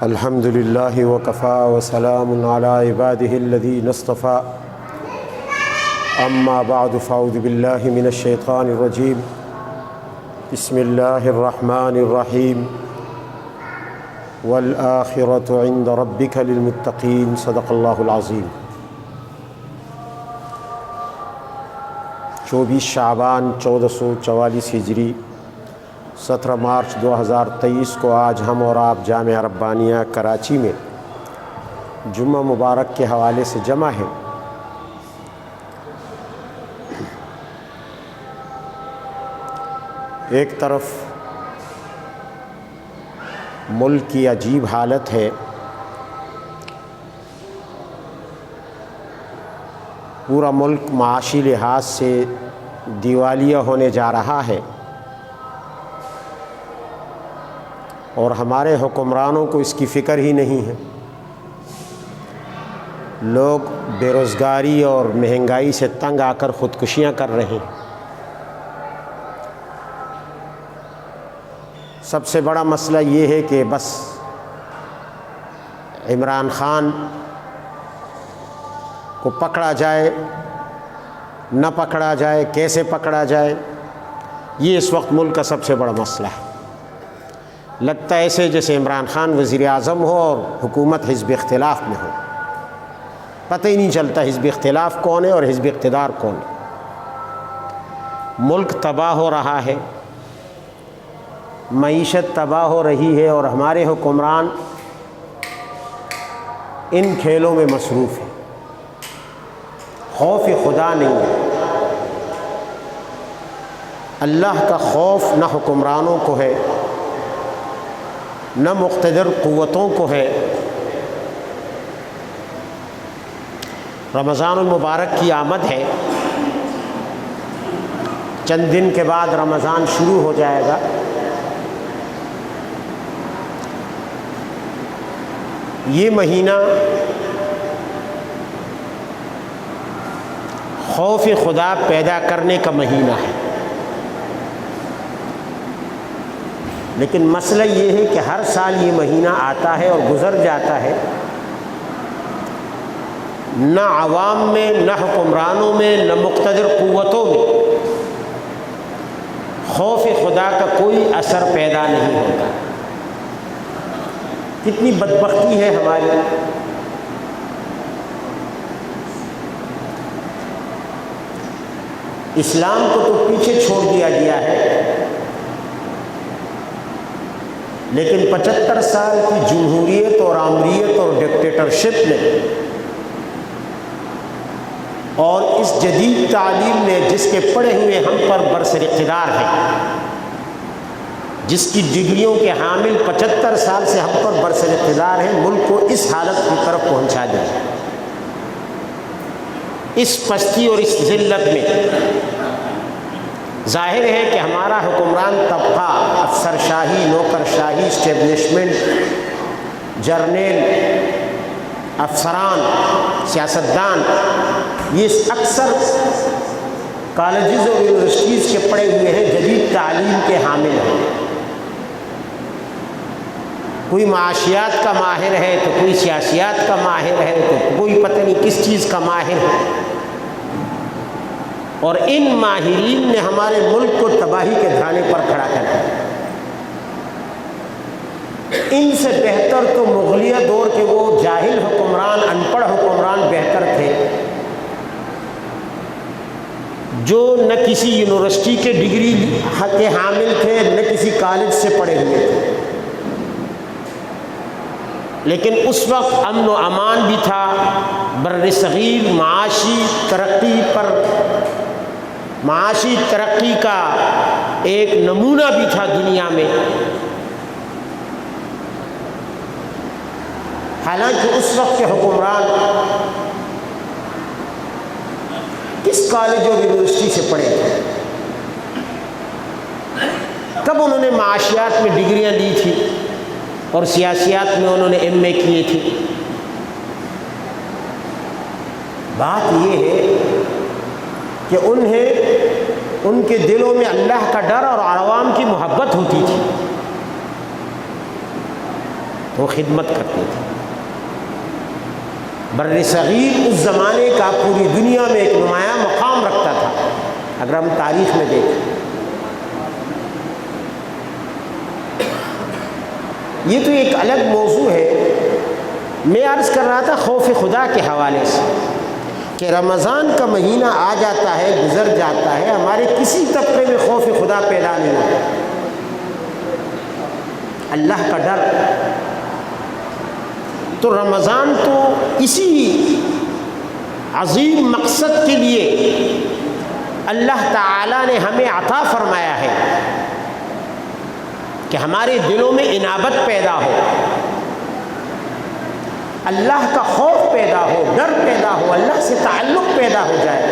الحمد للہ وکفا وسلام علی عبادہ الذین اصطفیٰ اما بعد فاعوذ باللہ من الشیطان الرجیم بسم اللہ الرحمن الرحیم والآخرۃ عند ربک للمتقین صدق اللہ العظیم۔ 24 شعبان 1444 ہجری 17 مارچ 2023 کو آج ہم اور آپ جامعہ ربانیہ کراچی میں جمعہ مبارک کے حوالے سے جمع ہیں۔ ایک طرف ملک کی عجیب حالت ہے، پورا ملک معاشی لحاظ سے دیوالیہ ہونے جا رہا ہے، اور ہمارے حکمرانوں کو اس کی فکر ہی نہیں ہے۔ لوگ بے روزگاری اور مہنگائی سے تنگ آ کر خودکشیاں کر رہے ہیں۔ سب سے بڑا مسئلہ یہ ہے کہ بس عمران خان کو پکڑا جائے، نہ پکڑا جائے، کیسے پکڑا جائے، یہ اس وقت ملک کا سب سے بڑا مسئلہ ہے۔ لگتا ہے ایسے جیسے عمران خان وزیر اعظم ہو اور حکومت حزب اختلاف میں ہو، پتہ ہی نہیں چلتا حزب اختلاف کون ہے اور حزب اقتدار کون ہے۔ ملک تباہ ہو رہا ہے، معیشت تباہ ہو رہی ہے، اور ہمارے حکمران ان کھیلوں میں مصروف ہیں۔ خوف خدا نہیں ہے، اللہ کا خوف نہ حکمرانوں کو ہے، نہ مقتدر قوتوں کو ہے۔ رمضان المبارک کی آمد ہے، چند دن کے بعد رمضان شروع ہو جائے گا۔ یہ مہینہ خوف خدا پیدا کرنے کا مہینہ ہے، لیکن مسئلہ یہ ہے کہ ہر سال یہ مہینہ آتا ہے اور گزر جاتا ہے، نہ عوام میں، نہ حکمرانوں میں، نہ مقتدر قوتوں میں خوف خدا کا کوئی اثر پیدا نہیں ہوتا۔ کتنی بدبختی ہے ہماری۔ اسلام کو تو پیچھے چھوڑ دیا گیا ہے، لیکن 75 سال کی جمہوریت اور آمریت اور ڈکٹیٹرشپ نے اور اس جدید تعلیم نے، جس کے پڑھے ہوئے ہم پر برسر اقتدار ہیں، جس کی ڈگریوں کے حامل 75 سال سے ہم پر برسر اقتدار ہیں، ملک کو اس حالت کی طرف پہنچا دیا۔ اس پستی اور اس ذلت میں ظاہر ہے کہ ہمارا حکمران طبقہ، افسر شاہی، نوکر شاہی، اسٹیبلشمنٹ، جرنیل، افسران، سیاستدان، یہ اکثر کالجز اور یونیورسٹیز کے پڑھے ہوئے ہیں، جدید تعلیم کے حامل ہیں۔ کوئی معاشیات کا ماہر ہے تو کوئی سیاسیات کا ماہر ہے تو کوئی پتہ نہیں کس چیز کا ماہر ہے، اور ان ماہرین نے ہمارے ملک کو تباہی کے دھرانے پر کھڑا کر دیا۔ ان سے بہتر تو مغلیہ دور کے وہ جاہل حکمران، ان پڑھ حکمران بہتر تھے، جو نہ کسی یونیورسٹی کے ڈگری کے حامل تھے، نہ کسی کالج سے پڑھے ہوئے تھے، لیکن اس وقت امن و امان بھی تھا، بر صغیر معاشی ترقی کا ایک نمونہ بھی تھا دنیا میں۔ حالانکہ اس وقت کے حکمران کس کالج اور یونیورسٹی سے پڑھے تھے؟ کب انہوں نے معاشیات میں ڈگریاں لی تھی اور سیاسیات میں انہوں نے ایم اے کیے تھے؟ بات یہ ہے کہ ان کے دلوں میں اللہ کا ڈر اور عوام کی محبت ہوتی تھی، وہ خدمت کرتے تھے۔ بر صغیر اس زمانے کا پوری دنیا میں ایک نمایاں مقام رکھتا تھا، اگر ہم تاریخ میں دیکھیں۔ یہ تو ایک الگ موضوع ہے۔ میں عرض کر رہا تھا خوف خدا کے حوالے سے کہ رمضان کا مہینہ آ جاتا ہے، گزر جاتا ہے، ہمارے کسی طبقے میں خوف خدا پیدا نہیں ہوتا، اللہ کا ڈر۔ تو رمضان تو اسی عظیم مقصد کے لیے اللہ تعالیٰ نے ہمیں عطا فرمایا ہے کہ ہمارے دلوں میں انابت پیدا ہو، اللہ کا خوف پیدا ہو، ڈر پیدا ہو، اللہ سے تعلق پیدا ہو جائے۔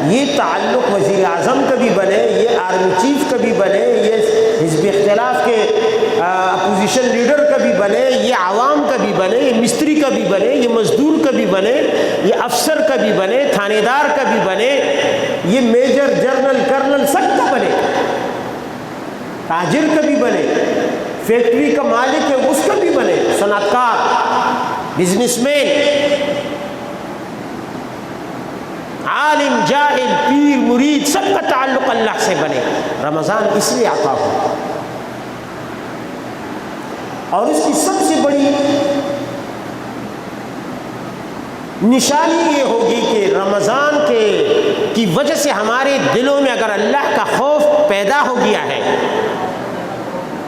یہ تعلق وزیر اعظم کا بھی بنے، یہ آرمی چیف کا بھی بنے، یہ حزب اختلاف کے اپوزیشن لیڈر کا بھی بنے، یہ عوام کا بھی بنے، یہ مستری کا بھی بنے، یہ مزدور کا بھی بنے، یہ افسر کا بھی بنے، تھانے دار کا بھی بنے، یہ میجر جنرل کرنل سب کا بنے، تاجر کا بھی بنے، فیکٹری کا مالک ہے اس کا بھی بنے، صنعت کار، بزنس مین، عالم، جاہل، پیر، مرید، سب کا تعلق اللہ سے بنے۔ رمضان اس لیے عطا ہو، اور اس کی سب سے بڑی نشانی یہ ہوگی کہ رمضان کی وجہ سے ہمارے دلوں میں اگر اللہ کا خوف پیدا ہو گیا ہے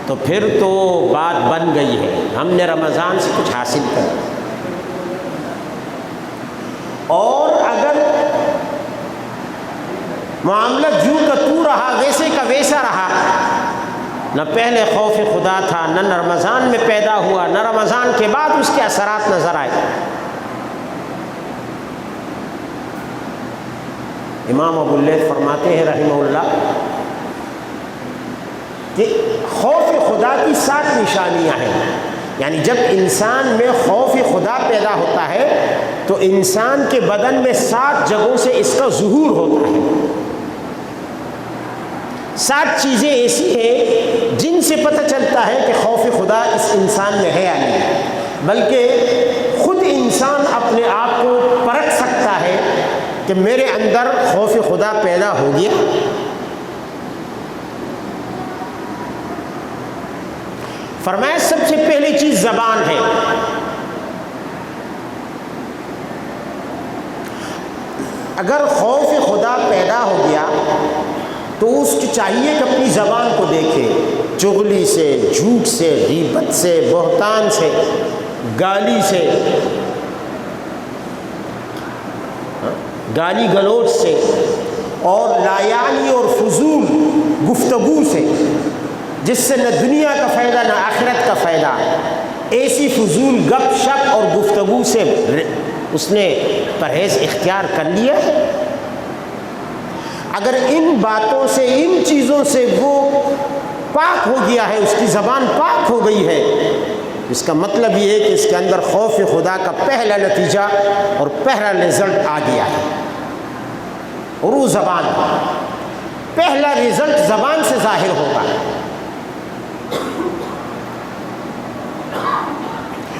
تو پھر تو بات بن گئی ہے، ہم نے رمضان سے کچھ حاصل کر۔ اور اگر معاملہ جو کا تو رہا، ویسے کا ویسا رہا، نہ پہلے خوف خدا تھا، نہ رمضان میں پیدا ہوا، نہ رمضان کے بعد اس کے اثرات نظر آئے۔ امام ابو اللیث فرماتے ہیں رحمہ اللہ کہ خوف خدا کی 7 نشانیاں ہیں، یعنی جب انسان میں خوف خدا پیدا ہوتا ہے تو انسان کے بدن میں 7 جگہوں سے اس کا ظہور ہوتا ہے۔ 7 چیزیں ایسی ہیں جن سے پتہ چلتا ہے کہ خوف خدا اس انسان میں ہے یا نہیں، بلکہ خود انسان اپنے آپ کو پرکھ سکتا ہے کہ میرے اندر خوف خدا پیدا ہو گیا۔ فرمایا سب سے پہلی چیز زبان ہے۔ اگر خوف خدا پیدا ہو گیا تو اس کی چاہیے کہ اپنی زبان کو دیکھے، چغلی سے، جھوٹ سے، غیبت سے، بہتان سے، گالی سے، گالی گلوچ سے، اور لایعنی اور فضول گفتگو سے، جس سے نہ دنیا کا فائدہ نہ آخرت کا فائدہ، ایسی فضول گپ شپ اور گفتگو سے اس نے پرہیز اختیار کر لیا ہے۔ اگر ان باتوں سے، ان چیزوں سے وہ پاک ہو گیا ہے، اس کی زبان پاک ہو گئی ہے، اس کا مطلب یہ ہے کہ اس کے اندر خوف خدا کا پہلا نتیجہ اور پہلا رزلٹ آ گیا ہے، اور وہ زبان، پہلا رزلٹ زبان سے ظاہر ہوگا۔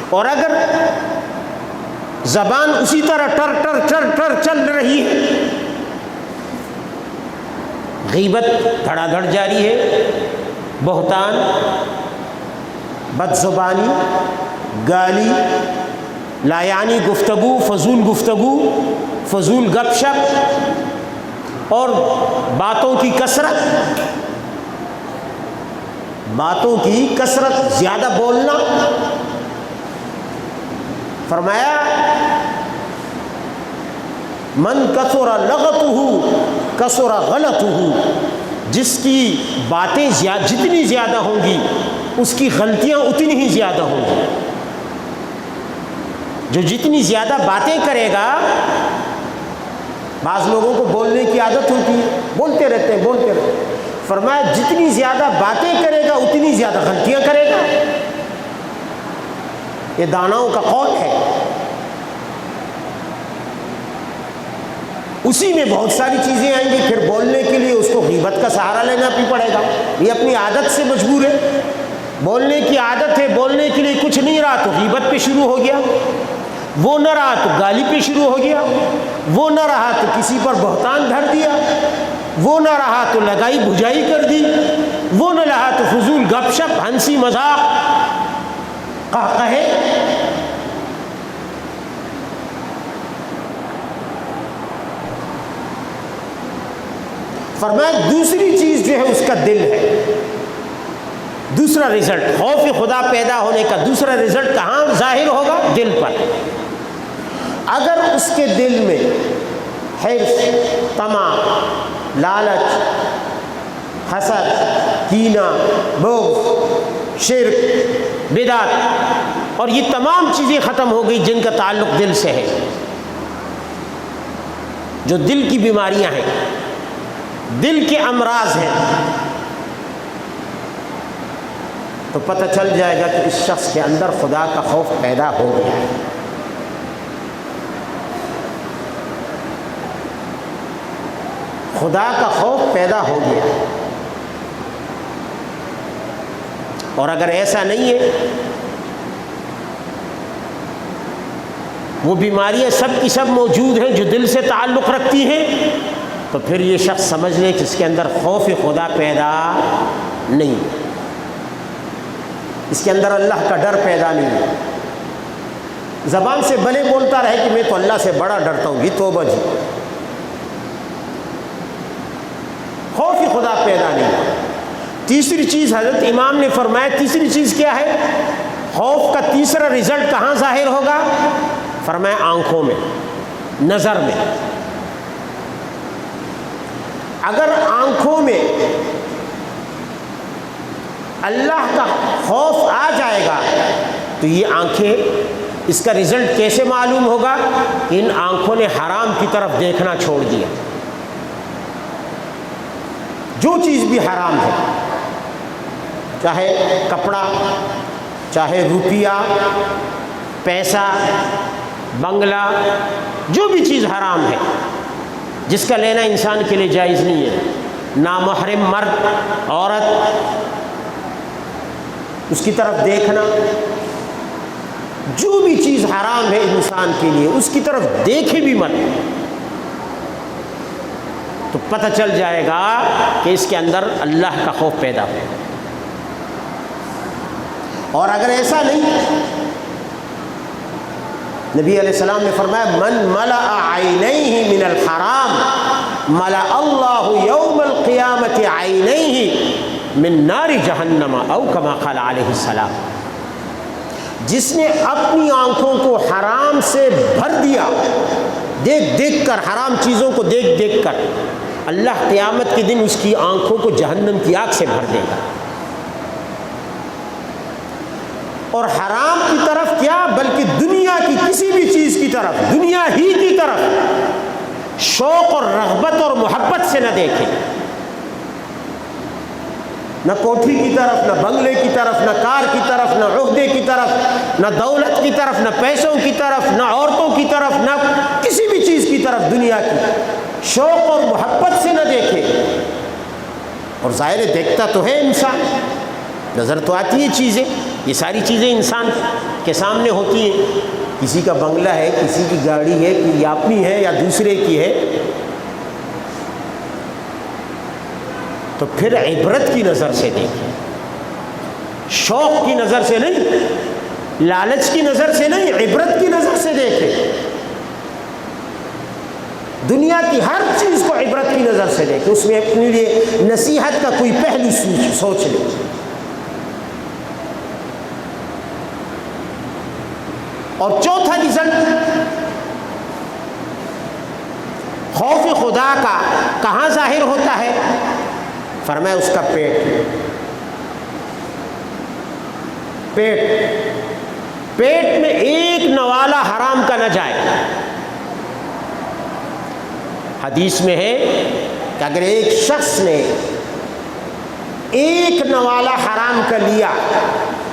اور اگر زبان اسی طرح ٹر ٹر ٹر ٹر چل رہی ہے، غیبت دھڑا دھڑ جاری ہے، بہتان، بدزبانی، گالی، لایعنی گفتگو، فضول گفتگو، فضول گپ شپ اور باتوں کی کثرت، زیادہ بولنا، فرمایا من کثر لغتہ کثر غلطہ، جس کی باتیں جتنی زیادہ ہوں گی اس کی غلطیاں اتنی ہی زیادہ ہوں گی۔ جو جتنی زیادہ باتیں کرے گا، بعض لوگوں کو بولنے کی عادت ہوتی ہے، بولتے رہتے ہیں، فرمایا جتنی زیادہ باتیں کرے گا اتنی زیادہ غلطیاں کرے گا۔ یہ داناؤں کا قول ہے۔ اسی میں بہت ساری چیزیں آئیں گی، پھر بولنے کے لیے اس کو غیبت کا سہارا لینا بھی پڑے گا، یہ اپنی عادت سے مجبور ہے، بولنے کی عادت ہے، بولنے کے لیے کچھ نہیں رہا رہا تو غیبت پہ شروع ہو گیا، وہ نہ رہا تو گالی پہ شروع ہو گیا، وہ نہ رہا تو کسی پر بہتان دھر دیا، وہ نہ رہا تو لگائی بھجائی کر دی، وہ نہ رہا تو فضول گپ شپ، ہنسی مذاق، قہقہے۔ فرمایا دوسری چیز جو ہے اس کا دل ہے، دوسرا رزلٹ خوف خدا پیدا ہونے کا دوسرا رزلٹ کہاں ظاہر ہوگا؟ دل پر۔ اگر اس کے دل میں حرص، طمع، لالچ، حسد، کینہ، بغض، شرک، بدعت اور یہ تمام چیزیں ختم ہو گئی جن کا تعلق دل سے ہے، جو دل کی بیماریاں ہیں، دل کے امراض ہیں، تو پتہ چل جائے گا کہ اس شخص کے اندر خدا کا خوف پیدا ہو گیا ہے۔ خدا کا خوف پیدا ہو گیا ہے۔ اور اگر ایسا نہیں ہے، وہ بیماریاں سب کی سب موجود ہیں جو دل سے تعلق رکھتی ہیں، تو پھر یہ شخص سمجھ لے کہ اس کے اندر خوف خدا پیدا نہیں، اس کے اندر اللہ کا ڈر پیدا نہیں ہے۔ زبان سے بھلے بولتا رہے کہ میں تو اللہ سے بڑا ڈرتا ہوں، یہ توبہ جی، خوف خدا پیدا نہیں ہے۔ تیسری چیز حضرت امام نے فرمایا، تیسری چیز کیا ہے؟ خوف کا تیسرا رزلٹ کہاں ظاہر ہوگا؟ فرمایا آنکھوں میں، نظر میں۔ اگر آنکھوں میں اللہ کا خوف آ جائے گا تو یہ آنکھیں، اس کا رزلٹ کیسے معلوم ہوگا؟ ان آنکھوں نے حرام کی طرف دیکھنا چھوڑ دیا، جو چیز بھی حرام ہے، چاہے کپڑا، چاہے روپیہ، پیسہ، بنگلہ، جو بھی چیز حرام ہے جس کا لینا انسان کے لیے جائز نہیں ہے، نامحرم مرد، عورت، اس کی طرف دیکھنا، جو بھی چیز حرام ہے انسان کے لیے اس کی طرف دیکھے بھی مت، تو پتہ چل جائے گا کہ اس کے اندر اللہ کا خوف پیدا ہو۔ اور اگر ایسا نہیں، نبی علیہ السلام نے فرمایا من ملأ عینیہ من الحرام ملأ اللہ یوم القیامت عینیہ من نار جہنم او کما قال علیہ السلام، جس نے اپنی آنکھوں کو حرام سے بھر دیا، دیکھ دیکھ کر، حرام چیزوں کو دیکھ دیکھ کر، اللہ قیامت کے دن اس کی آنکھوں کو جہنم کی آگ سے بھر دے گا۔ اور حرام کی طرف کیا، بلکہ دنیا کی کسی بھی چیز کی طرف، دنیا ہی کی طرف شوق اور رغبت اور محبت سے نہ دیکھے، نہ کوٹھی کی طرف، نہ بنگلے کی طرف، نہ کار کی طرف، نہ عہدے کی طرف، نہ دولت کی طرف، نہ پیسوں کی طرف، نہ عورتوں کی طرف، نہ کسی بھی چیز کی طرف دنیا کی شوق اور محبت سے نہ دیکھے۔ اور ظاہر دیکھتا تو ہے انسان، نظر تو آتی ہیں چیزیں، یہ ساری چیزیں انسان کے سامنے ہوتی ہیں، کسی کا بنگلہ ہے، کسی کی گاڑی ہے، کہ اپنی ہے یا دوسرے کی ہے، تو پھر عبرت کی نظر سے دیکھیں، شوق کی نظر سے نہیں، لالچ کی نظر سے نہیں، عبرت کی نظر سے دیکھیں۔ دنیا کی ہر چیز کو عبرت کی نظر سے دیکھیں، اس میں اپنے لیے نصیحت کا کوئی پہلو سوچ لیں۔ اور چوتھا رزلٹ خوف خدا کا کہاں ظاہر ہوتا ہے؟ فرمایا اس کا پیٹ میں ایک نوالا حرام کا نہ جائے۔ حدیث میں ہے کہ اگر ایک شخص نے ایک نوالا حرام کا لیا،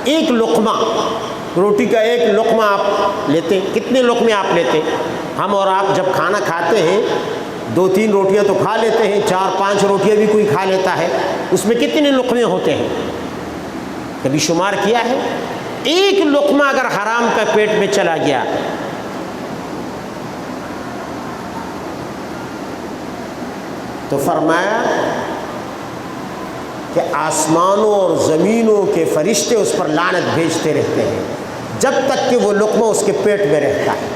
ایک لقمہ، روٹی کا ایک لقمہ آپ لیتے، کتنے لقمے آپ لیتے؟ ہم اور آپ جب کھانا کھاتے ہیں 2-3 روٹیاں تو کھا لیتے ہیں، 4-5 روٹیاں بھی کوئی کھا لیتا ہے، اس میں کتنے لقمے ہوتے ہیں؟ کبھی شمار کیا ہے؟ ایک لقمہ اگر حرام کا پیٹ میں چلا گیا تو فرمایا کہ آسمانوں اور زمینوں کے فرشتے اس پر لعنت بھیجتے رہتے ہیں جب تک کہ وہ لقمہ اس کے پیٹ میں رہتا ہے.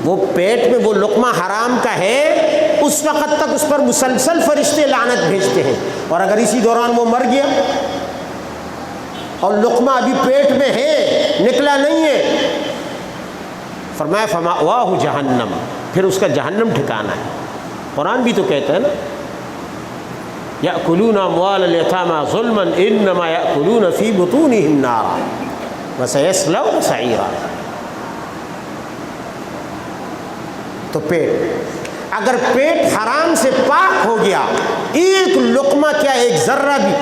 وہ پیٹ میں وہ لقمہ حرام کا ہے اس وقت تک اس پر مسلسل فرشتے لعنت بھیجتے ہیں، اور اگر اسی دوران وہ مر گیا اور لقمہ ابھی پیٹ میں ہے، نکلا نہیں ہے، فرمایا فمأواہ جہنم، پھر اس کا جہنم ٹھکانا ہے. قرآن بھی تو کہتا ہے نا یأکلون اموال الیتامی ظلما انما یأکلون فی بطونہم نارا وسیصلون سعیرا. تو پیٹ، اگر پیٹ حرام سے پاک ہو گیا، ایک لقمہ کیا ایک ذرہ بھی،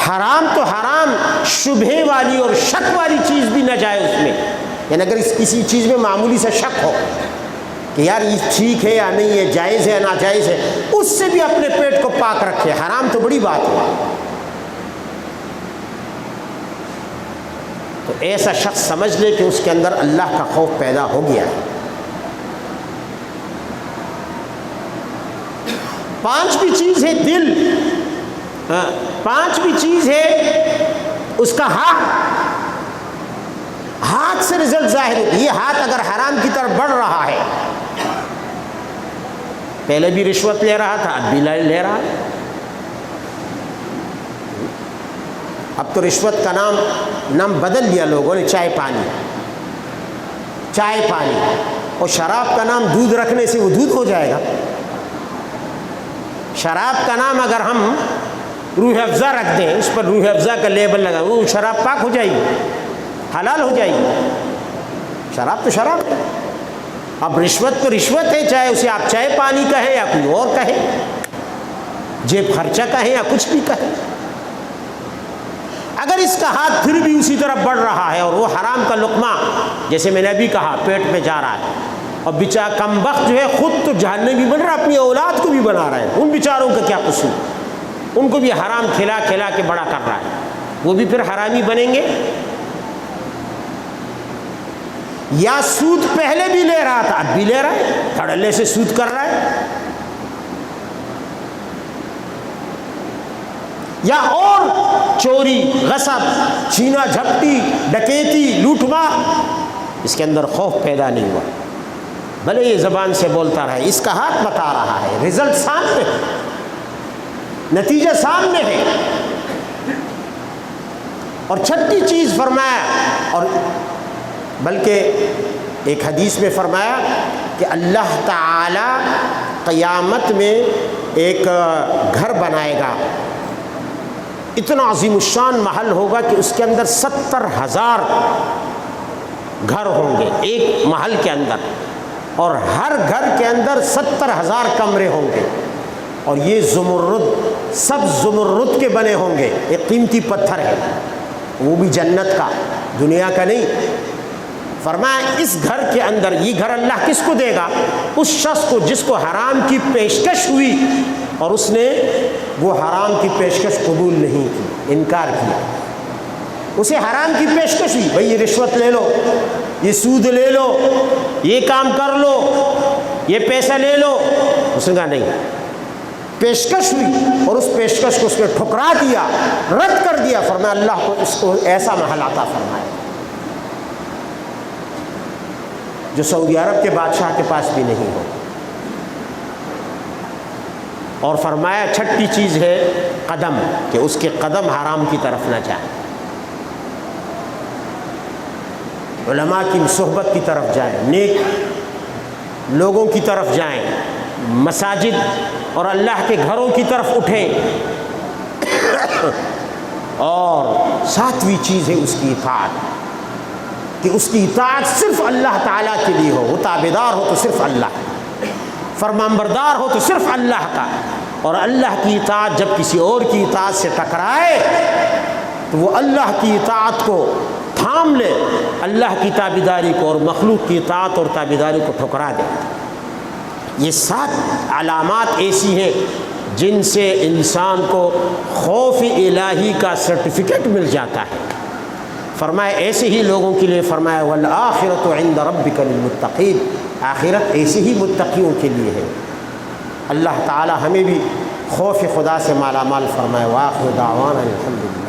حرام تو حرام، شبہے والی اور شک والی چیز بھی نہ جائے اس میں، یعنی اگر کسی چیز میں معمولی سا شک ہو کہ یار یہ ٹھیک ہے یا نہیں ہے، جائز ہے یا ناجائز ہے، اس سے بھی اپنے پیٹ کو پاک رکھے. حرام تو بڑی بات ہے. تو ایسا شخص سمجھ لے کہ اس کے اندر اللہ کا خوف پیدا ہو گیا ہے. پانچویں چیز ہے دل. پانچویں چیز ہے اس کا ہاتھ سے رزلٹ ظاہر ہوتی ہے. یہ ہاتھ اگر حرام کی طرف بڑھ رہا ہے، پہلے بھی رشوت لے رہا تھا اب بھی لے رہا ہے. اب تو رشوت کا نام بدل دیا لوگوں نے، چائے پانی. اور شراب کا نام دودھ رکھنے سے وہ دودھ ہو جائے گا. شراب کا نام اگر ہم روح افزا رکھ دیں، اس پر روح افزا کا لیبل لگا، وہ شراب پاک ہو جائے گی، حلال ہو جائے گی. شراب تو شراب ہے. اب رشوت تو رشوت ہے، چاہے اسے آپ چائے پانی کہیں یا کوئی اور کہے، جیب خرچہ کہیں یا کچھ بھی کہیں. اگر اس کا ہاتھ پھر بھی اسی طرح بڑھ رہا ہے اور وہ حرام کا لقمہ جیسے میں نے ابھی کہا پیٹ میں جا رہا ہے، اور بیچارہ کم بخت جو ہے خود تو جہنمی بن رہا ہے، اپنی اولاد کو بھی بنا رہا ہے. ان بیچاروں کا کیا قصور، ان کو بھی حرام کھلا کھلا کے بڑا کر رہا ہے، وہ بھی پھر حرامی بنیں گے. یا سود پہلے بھی لے رہا تھا اب بھی لے رہا ہے، دھڑلے سے سود کر رہا ہے. یا اور چوری، غصب، چھینا جھپٹی، ڈکیتی، لوٹ مار، اس کے اندر خوف پیدا نہیں ہوا. بھلے یہ زبان سے بولتا رہا ہے، اس کا ہاتھ بتا رہا ہے، رزلٹ سامنے ہے، نتیجہ سامنے ہے. اور چھٹی چیز فرمایا، اور بلکہ ایک حدیث میں فرمایا کہ اللہ تعالی قیامت میں ایک گھر بنائے گا، اتنا عظیم الشان محل ہوگا کہ اس کے اندر 70,000 گھر ہوں گے ایک محل کے اندر، اور ہر گھر کے اندر 70,000 کمرے ہوں گے. اور یہ زمرد، سب زمرد کے بنے ہوں گے. ایک قیمتی پتھر ہے، وہ بھی جنت کا، دنیا کا نہیں. فرمایا اس گھر کے اندر، یہ گھر اللہ کس کو دے گا؟ اس شخص کو جس کو حرام کی پیشکش ہوئی اور اس نے وہ حرام کی پیشکش قبول نہیں کی، انکار کیا. اسے حرام کی پیشکش ہوئی، بھئی یہ رشوت لے لو، یہ سود لے لو، یہ کام کر لو، یہ پیسہ لے لو. اس نے کہا نہیں. پیشکش ہوئی اور اس پیشکش کو اس نے ٹھکرا دیا، رد کر دیا. فرمایا اللہ کو اس کو ایسا محل عطا فرمائے جو سعودی عرب کے بادشاہ کے پاس بھی نہیں ہو. اور فرمایا چھٹی چیز ہے قدم، کہ اس کے قدم حرام کی طرف نہ جائیں، علماء کی صحبت کی طرف جائیں، نیک لوگوں کی طرف جائیں، مساجد اور اللہ کے گھروں کی طرف اٹھیں. اور ساتویں چیز ہے اس کی اطاعت، کہ اس کی اطاعت صرف اللہ تعالیٰ کے لیے ہو. وہ تابعدار ہو تو صرف اللہ، فرمانبردار ہو تو صرف اللہ کا. اور اللہ کی اطاعت جب کسی اور کی اطاعت سے ٹکرائے تو وہ اللہ کی اطاعت کو تھام لے، اللہ کی تابعداری کو، اور مخلوق کی اطاعت اور تابعداری کو ٹھکرا دے. یہ 7 علامات ایسی ہیں جن سے انسان کو خوف الہی کا سرٹیفکیٹ مل جاتا ہے۔ فرمایا ایسے ہی لوگوں کے لیے فرمایا والآخرۃ عند ربک للمتقین، آخرت ایسے ہی متقیوں کے لیے ہے۔ اللہ تعالی ہمیں بھی خوف خدا سے مالا مال فرمائے۔ وآخر دعوانا الحمدللہ۔